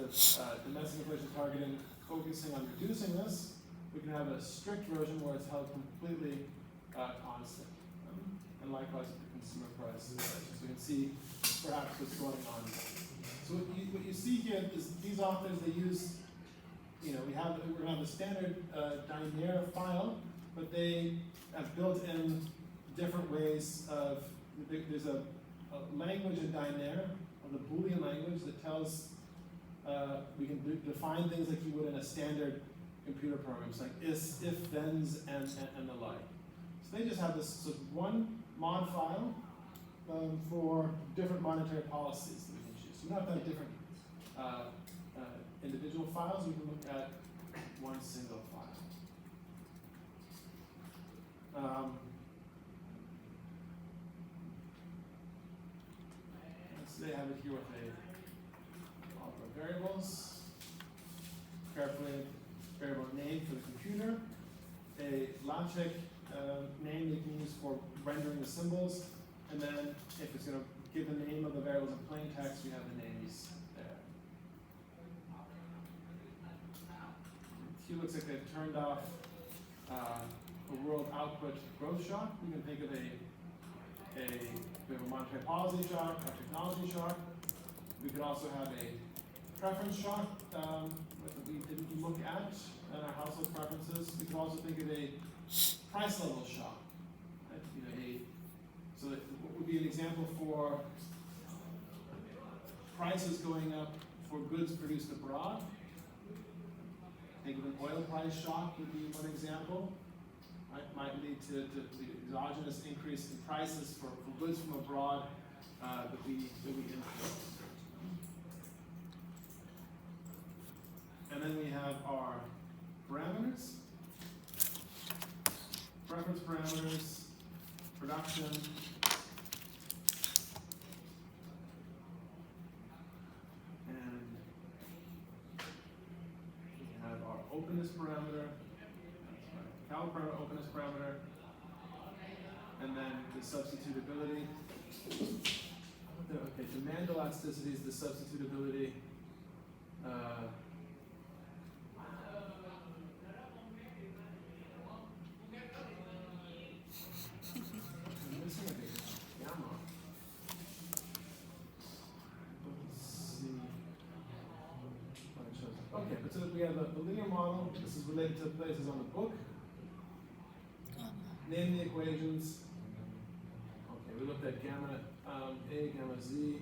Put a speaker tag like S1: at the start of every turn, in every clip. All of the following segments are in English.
S1: with domestic inflation targeting focusing on reducing this. We can have a strict version where it's held completely constant. And likewise with the consumer price inflation. So we can see perhaps what's going on. So what you see here is these authors, they use, we're going to have the standard Diner file, but they have built in different ways of, there's a language in Diner, the Boolean language that tells, we can define things like you would in a standard computer program, like if, thens, and the like. So they just have this one mod file for different monetary policies that we can choose. So we don't have to have different individual files, we can look at one single file. So they have it here with all the variables, carefully variable name for the computer, a logic name you can use for rendering the symbols, and then if it's going to give the name of the variables in plain text, we have the names there. Here looks like they've turned off a world output growth shock. We can think of we have a monetary policy shock, a technology shock. We could also have a preference shock that we didn't look at in our household preferences. We could also think of a price level shock. Right? So that what would be an example for prices going up for goods produced abroad? Think of an oil price shock would be one example. Right? Might lead to the exogenous increase in prices for goods from abroad that we import. And then we have our parameters, preference parameters, production, and we have our openness parameter, cal parameter, openness parameter, and then the substitutability. Okay, demand elasticity is the substitutability. Okay, but so we have the linear model. This is related to places on the book. Name the equations. Okay, we looked at gamma A, gamma Z.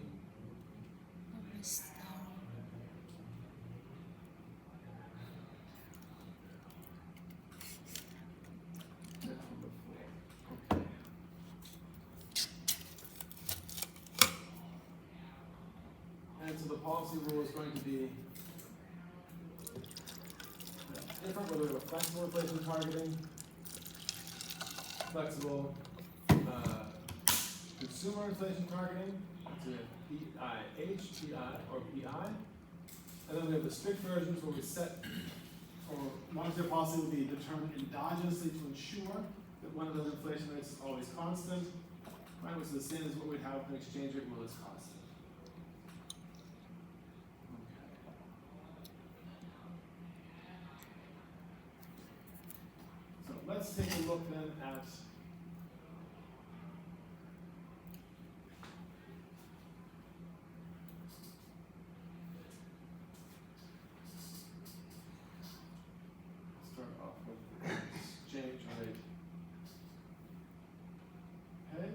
S1: And so the policy rule is going to be different, whether we have a flexible inflation targeting, flexible consumer inflation targeting, it's a PI, or PI. And then we have the strict versions where we set, or monetary policy will be determined endogenously to ensure that one of those inflation rates is always constant, right? Which is the same as what we'd have when exchange rate rule is constant. Let's take a look then at start off with the exchange rate peg.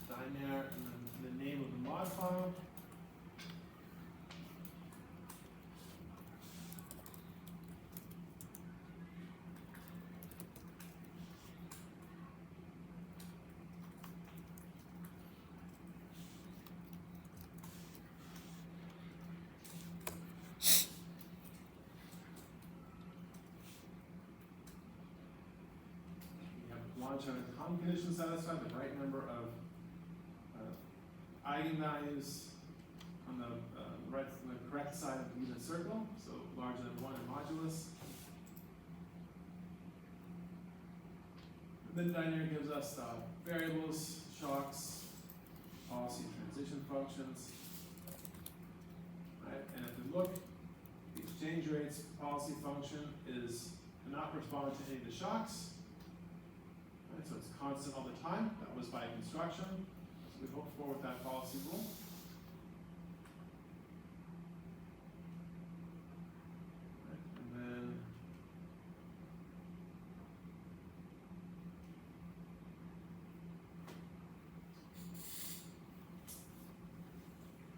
S1: Diner, and then the name of the mod file. We have launch on a common condition satisfied, the right number of eigenvalues on the right, on the correct side of the unit circle, so larger than 1 in modulus. The dynamic gives us the variables, shocks, policy transition functions. Right? And if we look, the exchange rates policy function cannot respond to any of the shocks. Right? So it's constant all the time. That was by construction. That's what we hoped for with that policy rule. Right? And then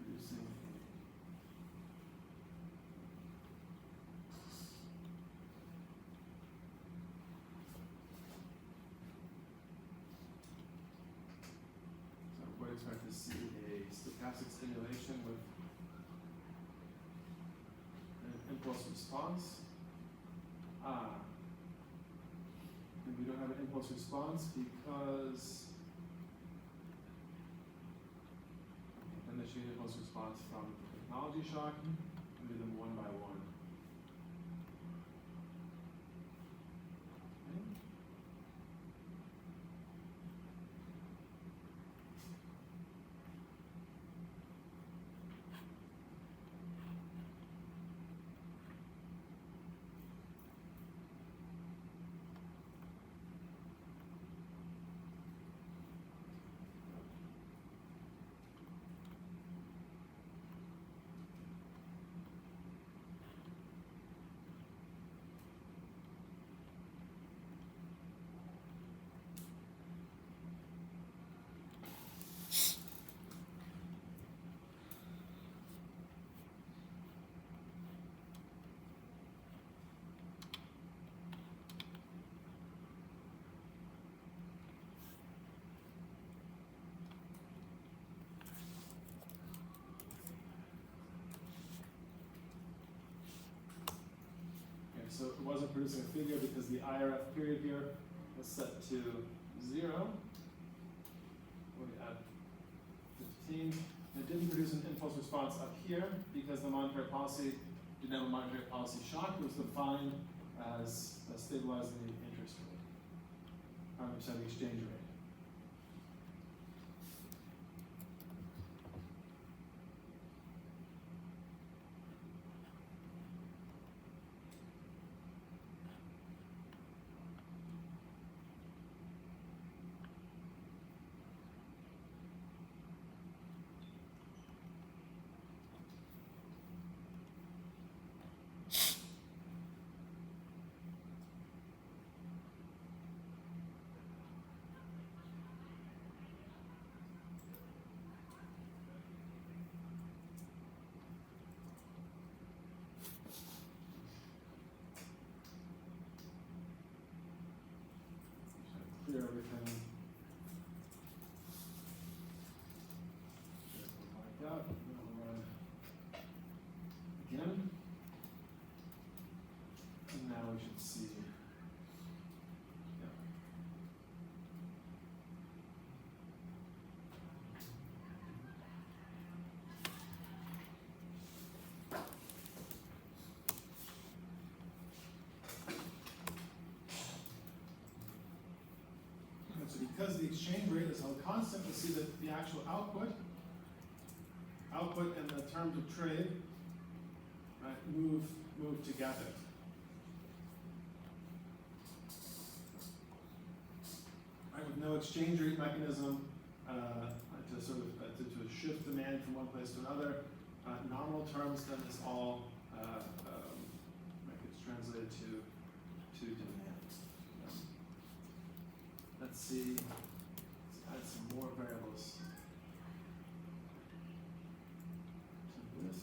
S1: producing we're expect to see a stochastic stimulation with an impulse response. And we don't have an impulse response because initiate impulse response from the technology shock and do them one by one. Okay. So it wasn't producing a figure because the IRF period here was set to 0. We add 15. It didn't produce an impulse response up here because the monetary policy didn't have a monetary policy shock. It was defined as stabilizing the interest rate, the exchange rate. Clear everything. Like that. We'll run again. And now we should see. Yeah. So because the exchange rate is held constant, we see that the actual output and the terms of trade, right, move together. Right, with no exchange rate mechanism to sort of to shift demand from one place to another, nominal terms then is all it's translated to demand. Let's see. Let's add some more variables to this.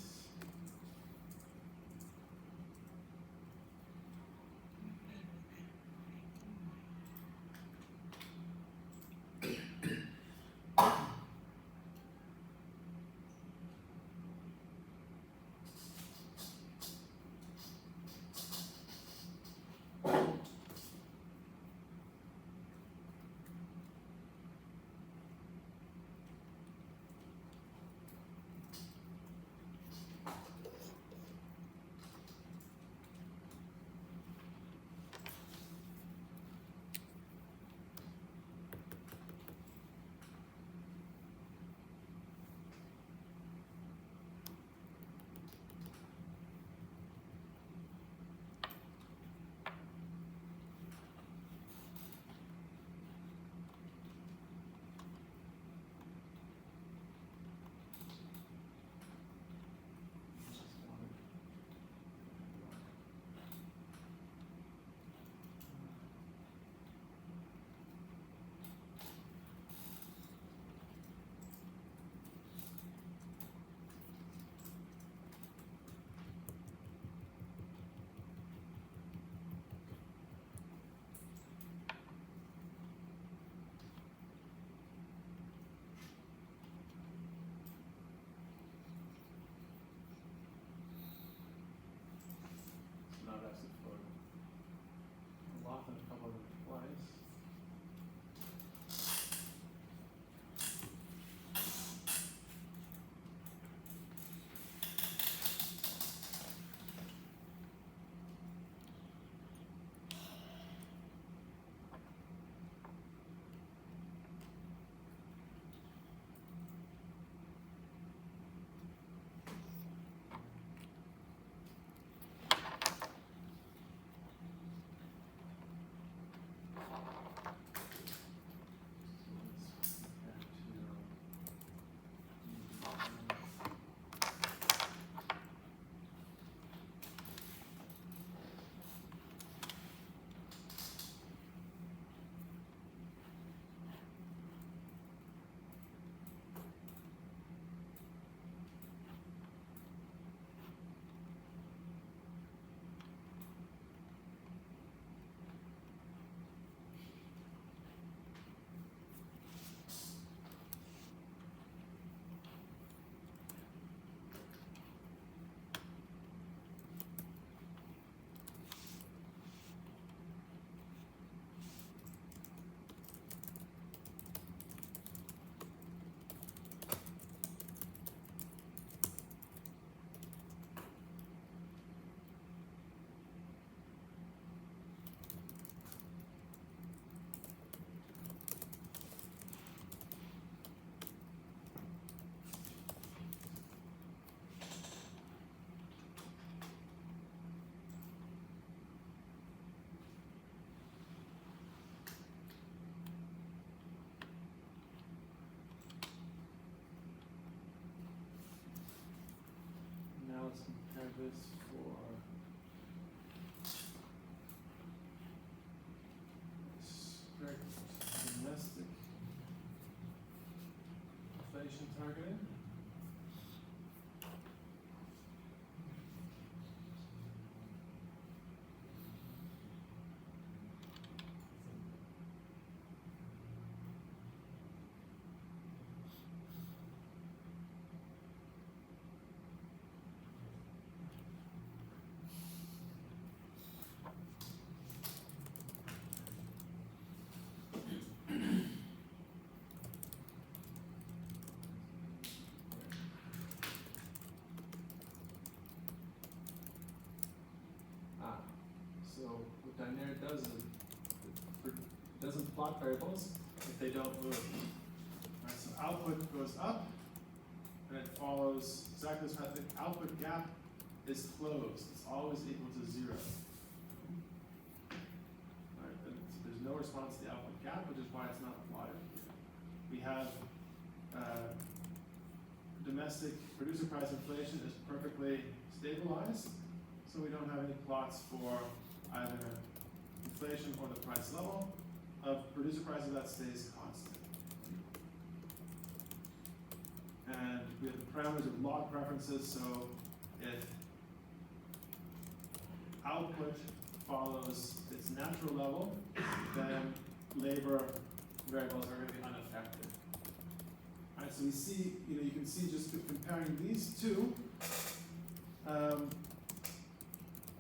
S1: is for strict domestic inflation targeting. So what Dynare does is it doesn't plot variables if they don't move. Right, so output goes up and it follows exactly this method. Output gap is closed. It's always equal to 0. Right, and so there's no response to the output gap, which is why it's not plotted here. We have domestic producer price inflation is perfectly stabilized, so we don't have any plots for either inflation or the price level of producer prices that stays constant. And we have the parameters of log preferences, so if output follows its natural level, then labor variables are going to be unaffected. Alright, so we see, you can see just comparing these two,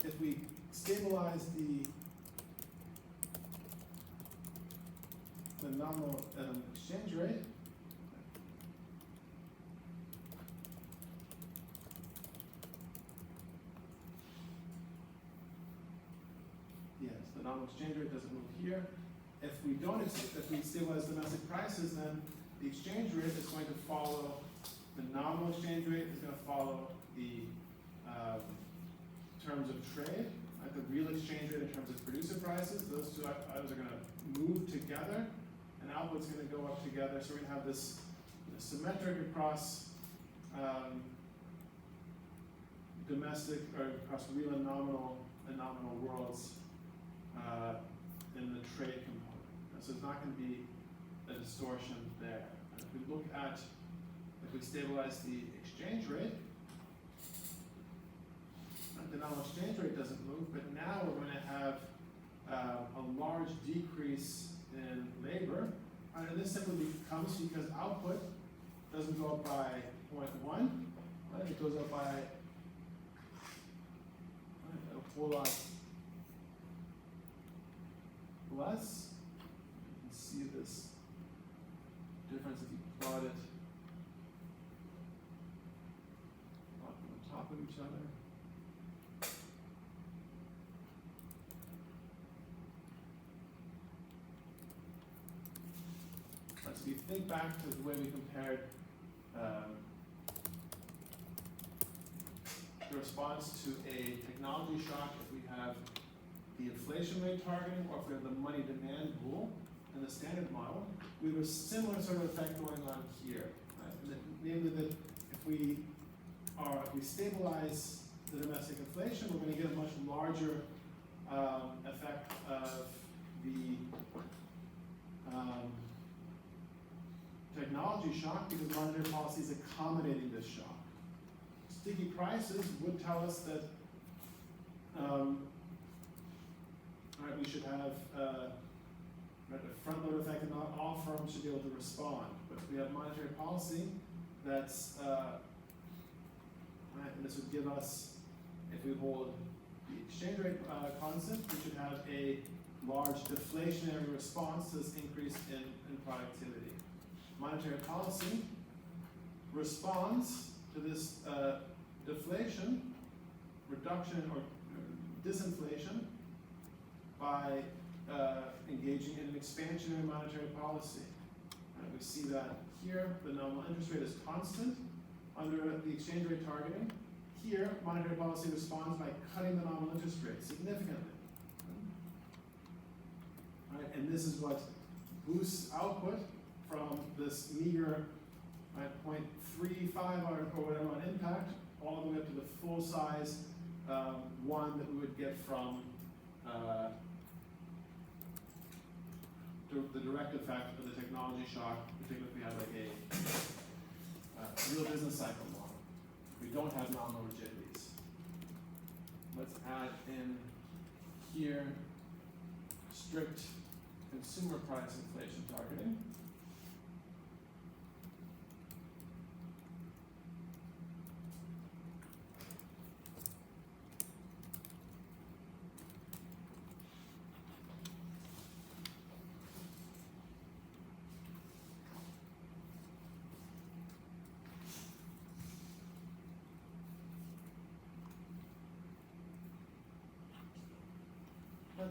S1: if we stabilize the nominal exchange rate, yes, the nominal exchange rate doesn't move here. If we don't, if we stabilize domestic prices, then the exchange rate is going to follow, the nominal exchange rate is going to follow the terms of trade, right? The real exchange rate in terms of producer prices. Those two items are going to move together, and output's going to go up together. So we're going to have this symmetric across domestic or across real and nominal worlds in the trade component. And so there's not going to be a distortion there. And if we look at, if we stabilize the exchange rate, the nominal exchange rate doesn't move, but now we're going to have a large decrease in labor. And this simply comes because output doesn't go up by 0.1, right? It goes up by a whole lot less. You can see this difference if you plot it on top of each other. So you think back to the way we compared the response to a technology shock if we have the inflation rate targeting or if we have the money demand rule in the standard model, we have a similar sort of effect going on here. Right? Namely that if we stabilize the domestic inflation, we're going to get a much larger effect of the technology shock because monetary policy is accommodating this shock. Sticky prices would tell us that we should have a front load effect and not all firms should be able to respond. But if we have monetary policy that's, and this would give us, if we hold the exchange rate constant, we should have a large deflationary response to this increase in productivity. Monetary policy responds to this deflation, reduction, or disinflation by engaging in an expansionary monetary policy. We see that here, the nominal interest rate is constant under the exchange rate targeting. Here, monetary policy responds by cutting the nominal interest rate significantly. Right? And this is what boosts output from this meager 0.35 or whatever on impact, all the way up to the full size one that we would get from the direct effect of the technology shock, particularly if we have like a real business cycle model. We don't have nominal rigidities. Let's add in here strict consumer price inflation targeting.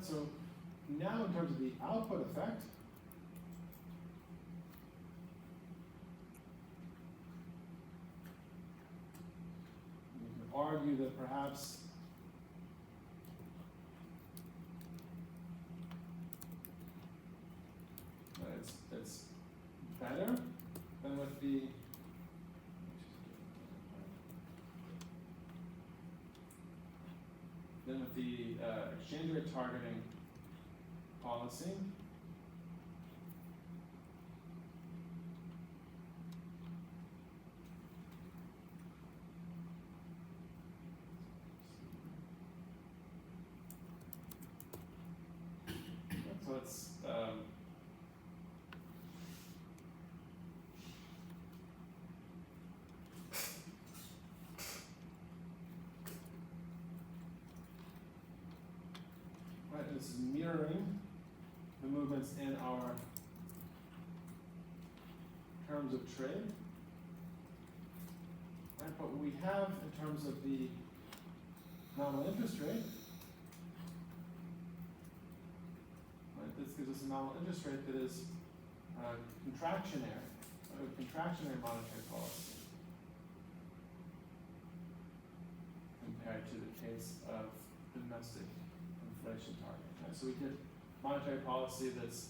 S1: So now in terms of the output effect, you can argue that perhaps it's better than with the exchange rate targeting policy. So it's this is mirroring the movements in our terms of trade. Right, but what we have in terms of the nominal interest rate, right, this gives us a nominal interest rate that is contractionary monetary policy compared to the case of domestic inflation target. Right? So we get monetary policy that's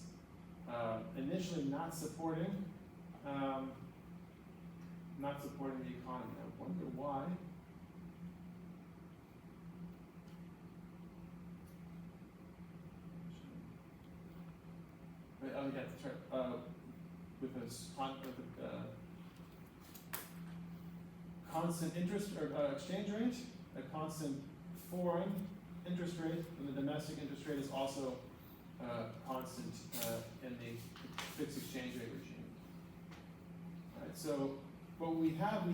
S1: initially not supporting the economy. I wonder why. Oh yeah, that's right. With a constant interest or exchange rate, a constant foreign interest rate, and the domestic interest rate is also constant in the fixed exchange rate regime. All right, so what we have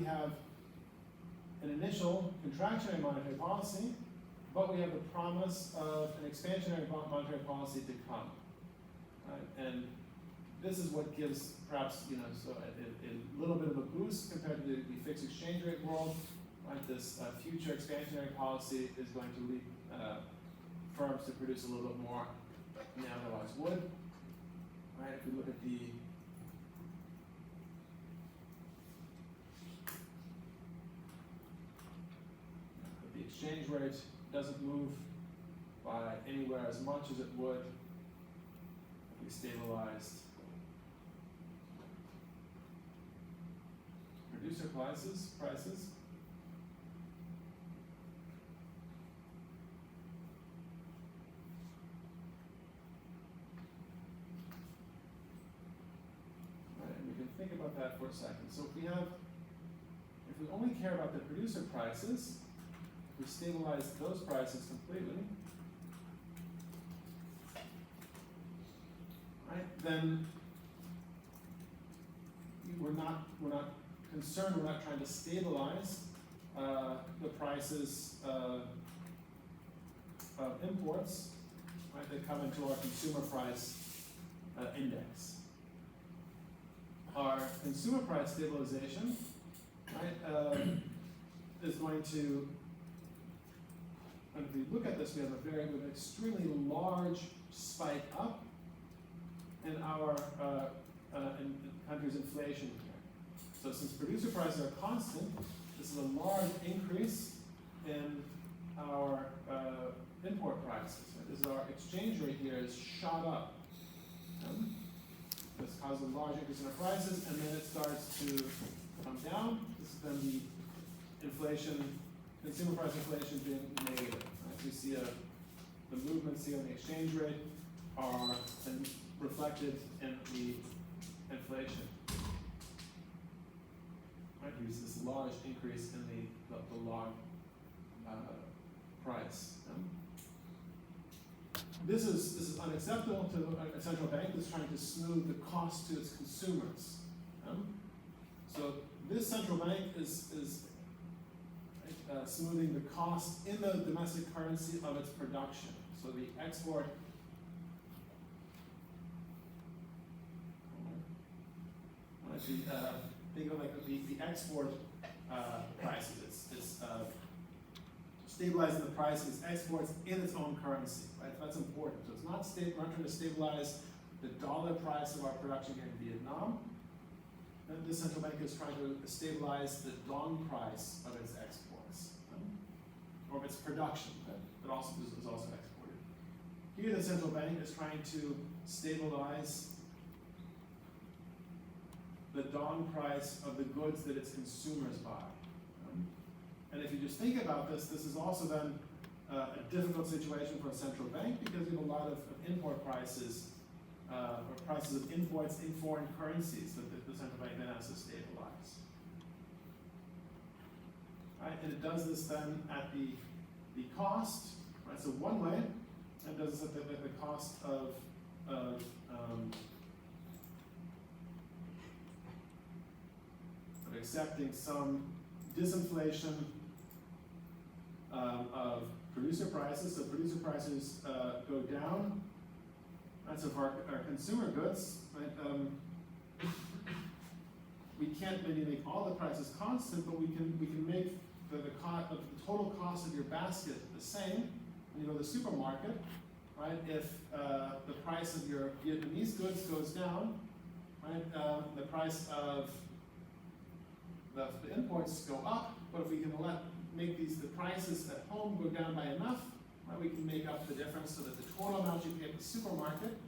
S1: an initial contractionary monetary policy, but we have the promise of an expansionary monetary policy to come. Right? And this is what gives perhaps a little bit of a boost compared to the fixed exchange rate world. Right? This future expansionary policy is going to lead firms to produce a little bit more than they otherwise would. Right? If we look at the exchange rate doesn't move by anywhere as much as it would if we stabilized producer prices. Right, and we can think about that for a second. So if we only care about the producer prices, we stabilize those prices completely, right? Then we're not concerned. We're not trying to stabilize the prices of imports, right? That come into our consumer price index. Our consumer price stabilization, right, is going to. And if we look at this, we have an extremely large spike up in our in the country's inflation here. So since producer prices are constant, this is a large increase in our import prices. This is our exchange rate here is shot up. This causes a large increase in our prices, and then it starts to come down. This is then the inflation, consumer price inflation being we see the movements here in the exchange rate are reflected in the inflation. Right, here's this large increase in the log price. This is unacceptable to a central bank that's trying to smooth the cost to its consumers. So this central bank is smoothing the cost in the domestic currency of its production. So the export think of like the export prices. It's stabilizing the prices, exports in its own currency, right? That's important. So it's not we're not trying to stabilize the dollar price of our production here in Vietnam. And the central bank is trying to stabilize the dong price of its exports, or of its production, that also is also exported. Here the central bank is trying to stabilize the dong price of the goods that its consumers buy. And if you just think about this, this is also then a difficult situation for a central bank because you have a lot of import prices, or prices of imports in foreign currencies that the central bank then has to stabilize. Right? And it does this then at the cost, right? So one way, it does this at the cost of accepting some disinflation of producer prices. So producer prices go down. And so for our consumer goods, right, we can't maybe make all the prices constant, but we can make the total cost of your basket the same when you go to the supermarket, right? If the price of your Vietnamese goods goes down, right, the price of the imports go up, but if we can make the prices at home go down by enough, right, we can make up the difference so that the total amount you pay at the supermarket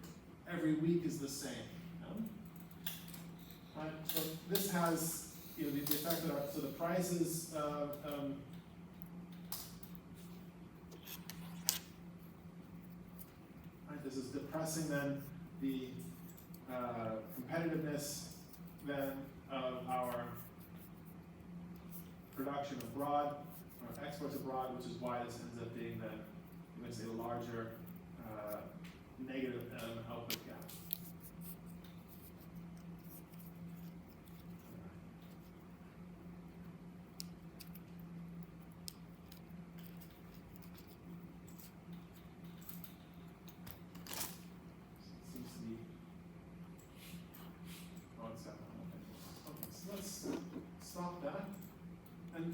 S1: every week is the same. Right, so this has the effect that so the prices right, this is depressing then the competitiveness then of our production abroad, or exports abroad, which is why this ends up being then, I'm going to say, a larger negative output gap. Seems to be, oh, it's got okay, so let's stop that. And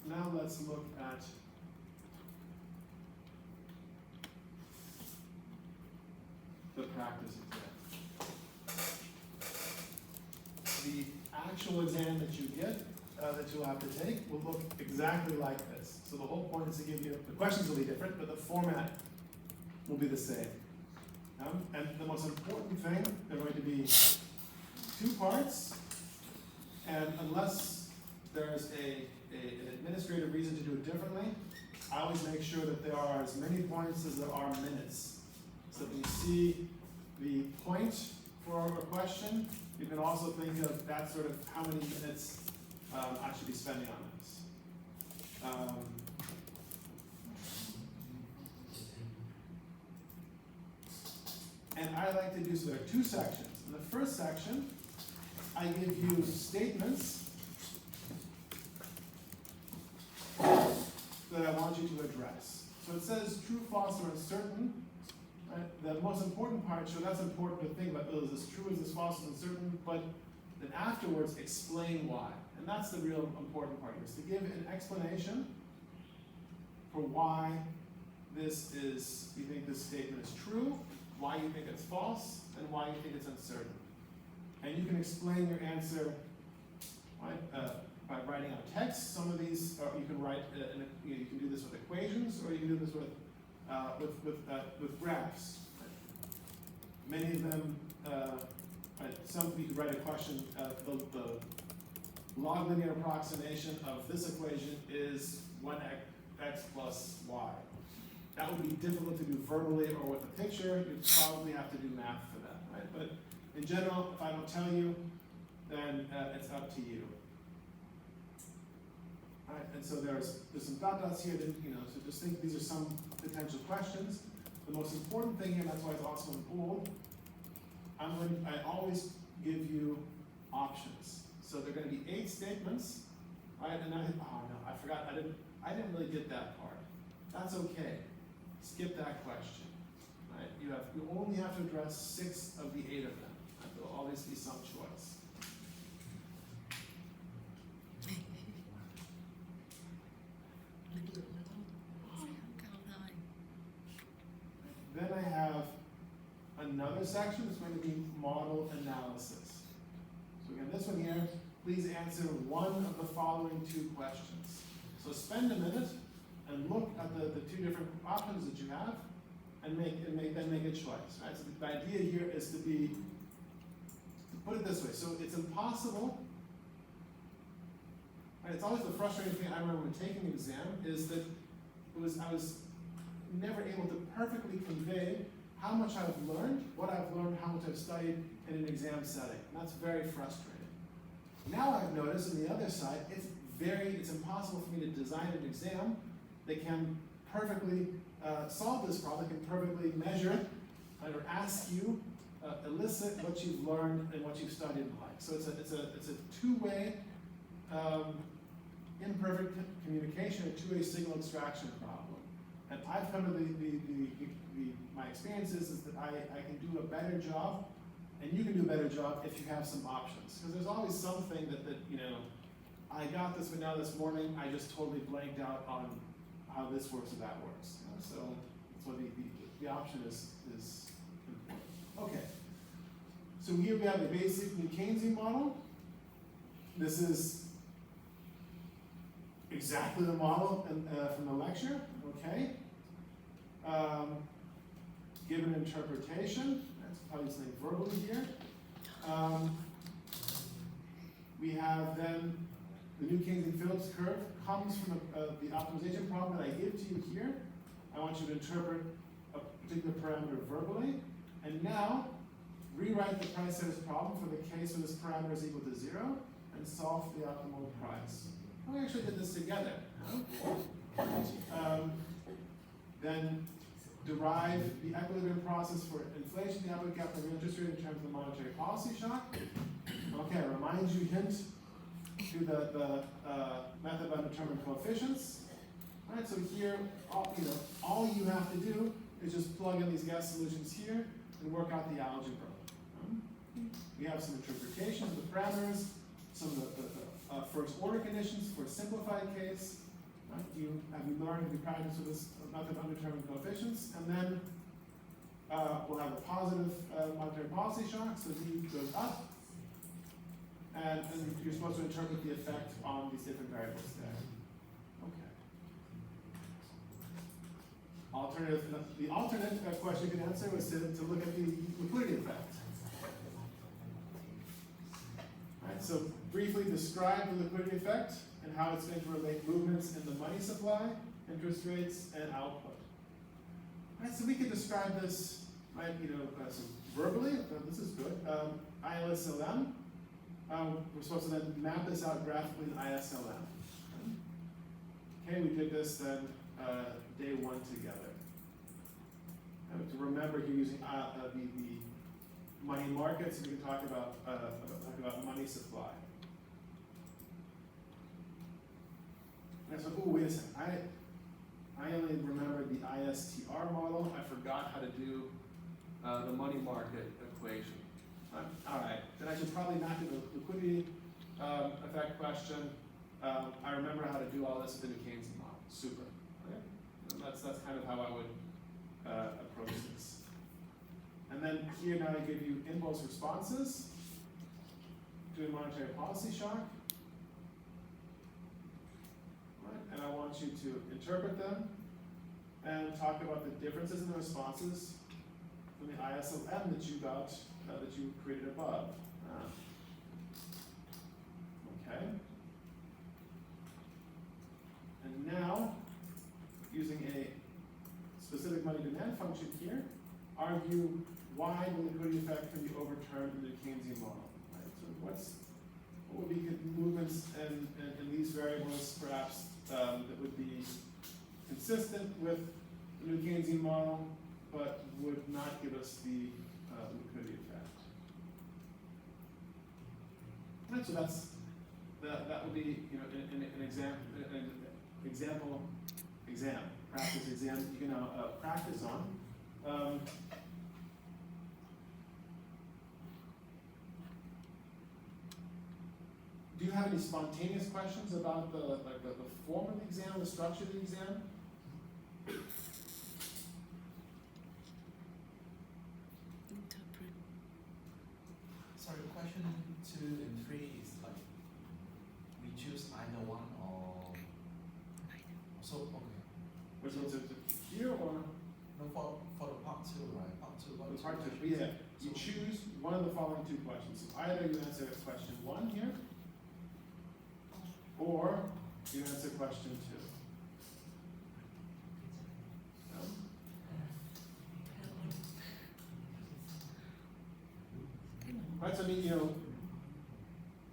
S1: now let's look at the practice exam. The actual exam that you get, that you'll have to take, will look exactly like this. So the whole point is to give you, the questions will be different, but the format will be the same. And the most important thing, there are going to be 2 parts, and unless there's an administrative reason to do it differently, I always make sure that there are as many points as there are minutes. So when you see the point for a question, you can also think of that sort of how many minutes I should be spending on this. And I like to do, so there are 2 sections. In the first section, I give you statements that I want you to address. So it says true, false, or uncertain. Right? The most important part, so that's important to think about, is this true, is this false, is uncertain, but then afterwards explain why. And that's the real important part here, is to give an explanation for why you think this statement is true, why you think it's false, and why you think it's uncertain. And you can explain your answer, right, by writing out text. Some of these, you can write, you can do this with equations, or you can do this with graphs. Many of them, some you could write a question. The log linear approximation of this equation is 1x plus y. that would be difficult to do verbally or with a picture. You'd probably have to do math for that, right? But in general, if I don't tell you, then it's up to you. All right, and so there's some dot dots here that, so just think these are some potential questions. The most important thing here, and that's why it's also in bold, I always give you options. So there are going to be 8 statements, right? And I forgot, I didn't really get that part. That's okay. Skip that question, right? You only have to address 6 of the 8 of them. There will always be some choice. Then I have another section that's going to be model analysis. So again, this one here, please answer one of the following 2 questions. So spend a minute and look at the 2 different options that you have and then make a choice, right? So the idea here is to put it this way. So it's impossible, and it's always the frustrating thing I remember when taking the exam is that I was never able to perfectly convey how much I've learned, what I've learned, how much I've studied in an exam setting. And that's very frustrating. Now I've noticed on the other side, it's impossible for me to design an exam that can perfectly solve this problem, can perfectly measure or ask you, elicit what you've learned and what you've studied and like. So it's a two-way imperfect communication, a two-way signal extraction problem. And I've come to my experiences is that I can do a better job, and you can do a better job if you have some options. Because there's always something that I got this, but now this morning I just totally blanked out on how this works or that works. So that's what the option is important. Okay. So here we have the basic New Keynesian model. This is exactly the model from the lecture. Okay. Give an interpretation. That's probably something verbally here. We have then the New Keynesian-Phillips curve comes from the optimization problem that I give to you here. I want you to interpret a particular parameter verbally. And now, rewrite the price setters problem for the case where this parameter is equal to 0 and solve for the optimal price. We actually did this together. Then derive the equilibrium process for inflation, the output gap, and the interest rate in terms of the monetary policy shock. Okay, I remind you, hint to the method of undetermined coefficients. All right, so here, all you have to do is just plug in these gas solutions here and work out the algebra. We have some interpretation of the parameters, some of the first order conditions for a simplified case. Right? Have you practiced with this method of undetermined coefficients? And then we'll have a positive monetary policy shock, so V goes up. And you're supposed to interpret the effect on these different variables there. Okay. The alternate question you can answer was to look at the liquidity effect. All right, so briefly describe the liquidity effect and how it's going to relate movements in the money supply, interest rates, and output. All right, so we can describe this, right? So verbally. This is good. ILSLM. We're supposed to then map this out graphically in ISLM. Okay, we did this then day 1 together. To remember, you're using the money markets, and we can talk about money supply. And so, wait a second. I only remembered the ISTR model. I forgot how to do the money market equation. All right, then I should probably not do the liquidity effect question. I remember how to do all this with the New Keynesian model. Super. Okay? And that's kind of how I would approach this. And then here now I give you impulse responses to a monetary policy shock. Right? And I want you to interpret them and talk about the differences in the responses from the ISLM that you got, that you created above. Okay. And now, using a specific money demand function here, argue why the liquidity effect can be overturned in the Keynesian model. Right? So what would be movements in these variables, perhaps, that would be consistent with the new Keynesian model, but would not give us the liquidity effect. Right, so that would be, you know, practice exam you can practice on. Do you have any spontaneous questions about the form of the exam, the structure of the exam?
S2: Sorry, question 2 and 3 is like we choose either one or so okay.
S1: Which one's it here or
S2: No, for the part 2, right? Part 2.
S1: the part 2? Yeah, you choose one of the following 2 questions. So either you answer question 1 here, or you answer question 2. Right, so I mean, you know,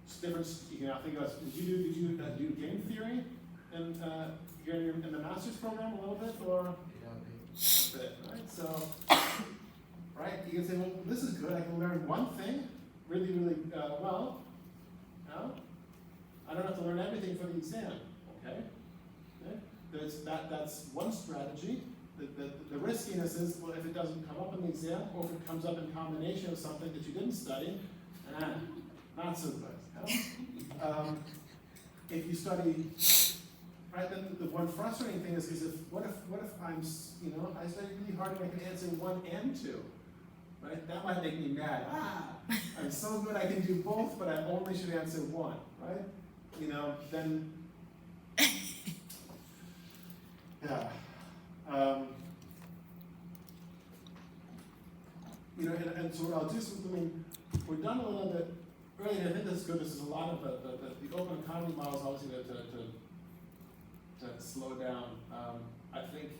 S1: it's different. You can now think about, did you do game theory in the master's program a little bit, or a bit, right? So, right, you can say, well, this is good. I can learn one thing really, really well. Now, I don't have to learn everything for the exam. Okay, that's one strategy. The riskiness is, well, if it doesn't come up in the exam, or if it comes up in combination with something that you didn't study, not so good. No? If you study, right, then the one frustrating thing is what if I'm, you know, I study really hard and I can answer 1 and 2, right? That might make me mad. I'm so good I can do both, but I only should answer 1, right? You know, then, yeah. You know, and so what I'll do is, I mean, we've done a little bit earlier, and I think this is good. This is a lot of the open economy models, obviously, to slow down. I think,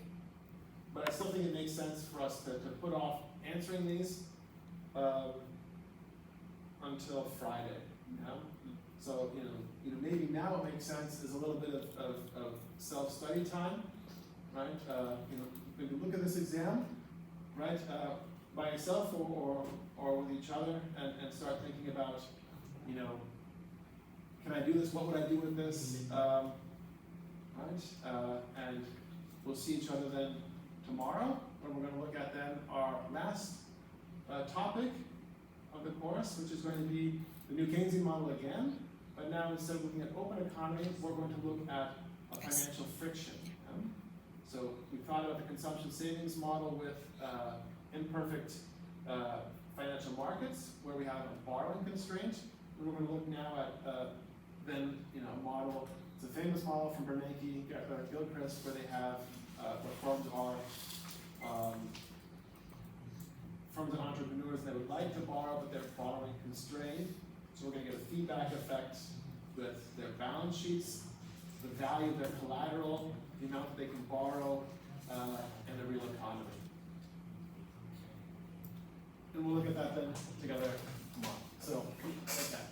S1: but I still think it makes sense for us to put off answering these until Friday. You know? So, you know, maybe now what makes sense is a little bit of self-study time, right? You know, maybe look at this exam, right? By yourself or with each other, and start thinking about, you know, can I do this? What would I do with this? Right? And we'll see each other then tomorrow, when we're going to look at then our last topic of the course, which is going to be the new Keynesian model again. But now, instead of looking at open economy, we're going to look at a financial friction. So we thought about the consumption savings model with imperfect financial markets, where we have a borrowing constraint. And we're going to look now at then, you know, a model. It's a famous model from Bernanke, Gilchrist, where they have where firms are firms and entrepreneurs that would like to borrow, but they're borrowing constrained. So we're going to get a feedback effect with their balance sheets, the value of their collateral, the amount that they can borrow, and the real economy. And we'll look at that then together tomorrow. So, okay.